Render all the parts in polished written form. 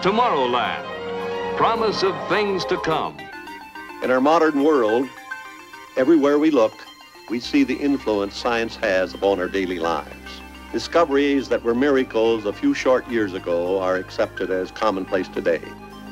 Tomorrowland, promise of things to come. In our modern world, everywhere we look, we see the influence science has upon our daily lives. Discoveries that were miracles a few short years ago are accepted as commonplace today.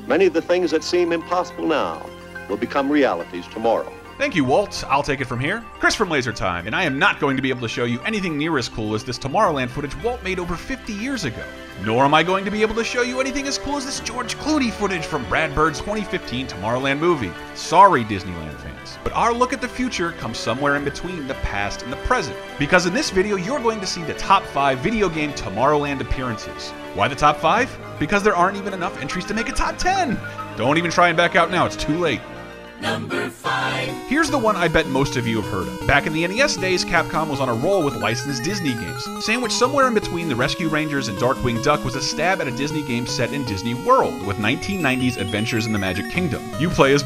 Many of the things that seem impossible now will become realities tomorrow. Thank you, Walt. I'll take it from here. Chris from Laser Time, and I am not going to be able to show you anything near as cool as this Tomorrowland footage Walt made over 50 years ago. Nor am I going to be able to show you anything as cool as this George Clooney footage from Brad Bird's 2015 Tomorrowland movie. Sorry, Disneyland fans. But our look at the future comes somewhere in between the past and the present. Because in this video, you're going to see the top 5 video game Tomorrowland appearances. Why the top 5? Because there aren't even enough entries to make a top 10. Don't even try and back out now, it's too late. Number 5. Here's the one I bet most of you have heard of. Back in the NES days, Capcom was on a roll with licensed Disney games. Sandwiched somewhere in between the Rescue Rangers and Darkwing Duck was a stab at a Disney game set in Disney World, with 1990s Adventures in the Magic Kingdom. You play as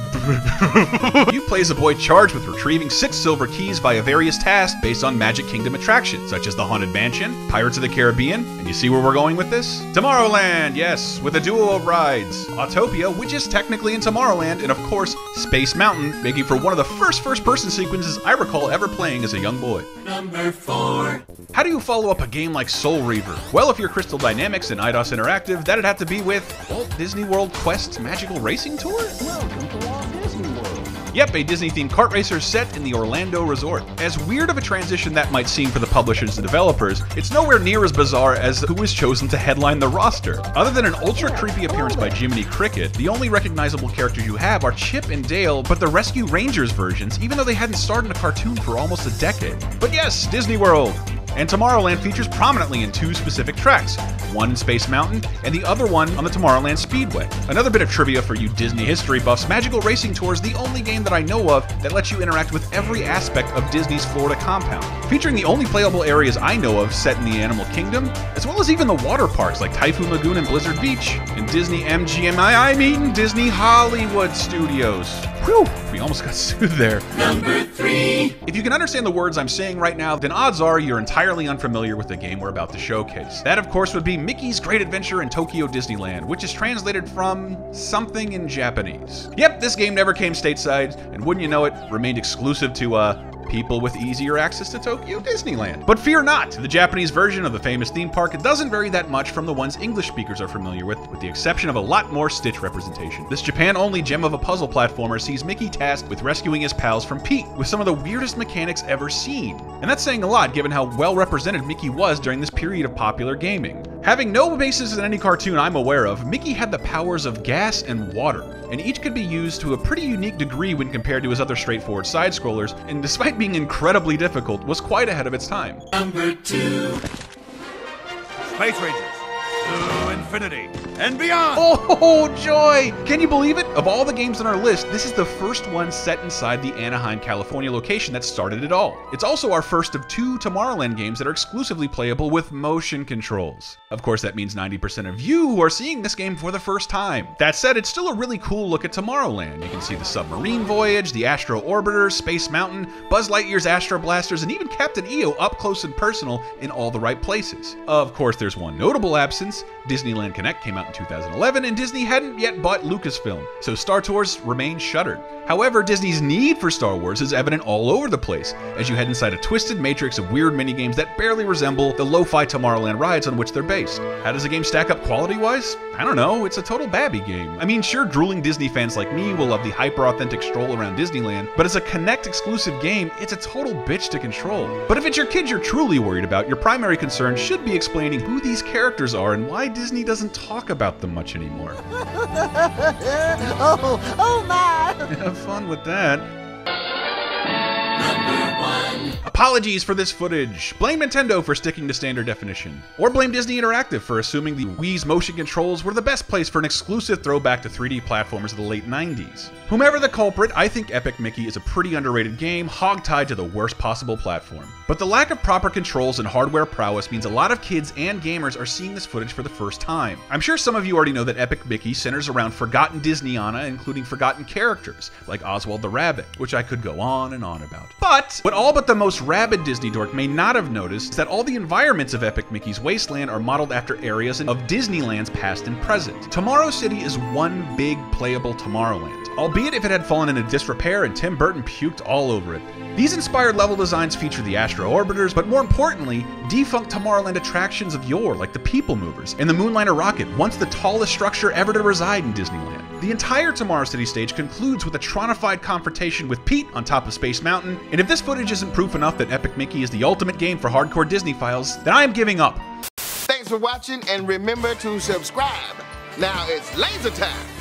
a boy charged with retrieving 6 silver keys via various tasks based on Magic Kingdom attractions, such as the Haunted Mansion, Pirates of the Caribbean, and you see where we're going with this? Tomorrowland, yes, with a duo of rides. Autopia, which is technically in Tomorrowland, and of course, Space Mountain, making for one of the first-person sequences I recall ever playing as a young boy. Number 4. How do you follow up a game like Soul Reaver? Well, if you're Crystal Dynamics and Eidos Interactive, that'd have to be with Walt Disney World Quest's Magical Racing Tour? Welcome to Walt Disney World. Yep, a Disney-themed kart racer set in the Orlando resort. As weird of a transition that might seem for the publishers and developers, it's nowhere near as bizarre as who was chosen to headline the roster. Other than an ultra-creepy appearance by Jiminy Cricket, the only recognizable characters you have are Chip and Dale, but the Rescue Rangers versions, even though they hadn't starred in a cartoon for almost a decade. But yes, Disney World! And Tomorrowland features prominently in 2 specific tracks, one in Space Mountain and the other one on the Tomorrowland Speedway. Another bit of trivia for you Disney history buffs, Magical Racing Tour is the only game that I know of that lets you interact with every aspect of Disney's Florida compound, featuring the only playable areas I know of set in the Animal Kingdom, as well as even the water parks like Typhoon Lagoon and Blizzard Beach, and Disney Disney Hollywood Studios. Whew, we almost got sued there. Number 3. If you can understand the words I'm saying right now, then odds are you're entirely unfamiliar with the game we're about to showcase. That, of course, would be Mickey's Great Adventure in Tokyo Disneyland, which is translated from something in Japanese. Yep, this game never came stateside, and wouldn't you know it, remained exclusive to, people with easier access to Tokyo Disneyland. But fear not, the Japanese version of the famous theme park doesn't vary that much from the ones English speakers are familiar with the exception of a lot more Stitch representation. This Japan-only gem of a puzzle platformer sees Mickey tasked with rescuing his pals from Pete, with some of the weirdest mechanics ever seen. And that's saying a lot given how well represented Mickey was during this period of popular gaming. Having no basis in any cartoon I'm aware of, Mickey had the powers of gas and water, and each could be used to a pretty unique degree when compared to his other straightforward side-scrollers, and despite being incredibly difficult, was quite ahead of its time. Number 2. Space Rangers to infinity and beyond! Oh, joy! Can you believe it? Of all the games on our list, this is the first one set inside the Anaheim, California location that started it all. It's also our first of 2 Tomorrowland games that are exclusively playable with motion controls. Of course, that means 90% of you who are seeing this game for the first time. That said, it's still a really cool look at Tomorrowland. You can see the submarine voyage, the Astro Orbiter, Space Mountain, Buzz Lightyear's Astro Blasters, and even Captain EO up close and personal in all the right places. Of course, there's one notable absence. Disneyland Connect came out in 2011, and Disney hadn't yet bought Lucasfilm, so Star Tours remained shuttered. However, Disney's need for Star Wars is evident all over the place, as you head inside a twisted matrix of weird minigames that barely resemble the lo-fi Tomorrowland rides on which they're based. How does the game stack up quality-wise? I don't know, it's a total babby game. I mean, sure, drooling Disney fans like me will love the hyper-authentic stroll around Disneyland, but as a Connect exclusive game, it's a total bitch to control. But if it's your kids you're truly worried about, your primary concern should be explaining who these characters are and why Disney doesn't talk about them much anymore. Oh my! Have fun with that. Number 1. Apologies for this footage. Blame Nintendo for sticking to standard definition. Or blame Disney Interactive for assuming the Wii's motion controls were the best place for an exclusive throwback to 3D platformers of the late 90s. Whomever the culprit, I think Epic Mickey is a pretty underrated game, hogtied to the worst possible platform. But the lack of proper controls and hardware prowess means a lot of kids and gamers are seeing this footage for the first time. I'm sure some of you already know that Epic Mickey centers around forgotten Disneyana, including forgotten characters, like Oswald the Rabbit, which I could go on and on about. But what all but the most most rabid Disney dork may not have noticed is that all the environments of Epic Mickey's Wasteland are modeled after areas of Disneyland's past and present. Tomorrow City is one big playable Tomorrowland, albeit if it had fallen into disrepair and Tim Burton puked all over it. These inspired level designs feature the Astro Orbiters, but more importantly, defunct Tomorrowland attractions of yore like the People Movers and the Moonliner Rocket, once the tallest structure ever to reside in Disneyland. The entire Tomorrow City stage concludes with a tronified confrontation with Pete on top of Space Mountain, and if this footage isn't proof enough that Epic Mickey is the ultimate game for hardcore Disney files, then I am giving up. Thanks for watching, and remember to subscribe. Now it's laser time.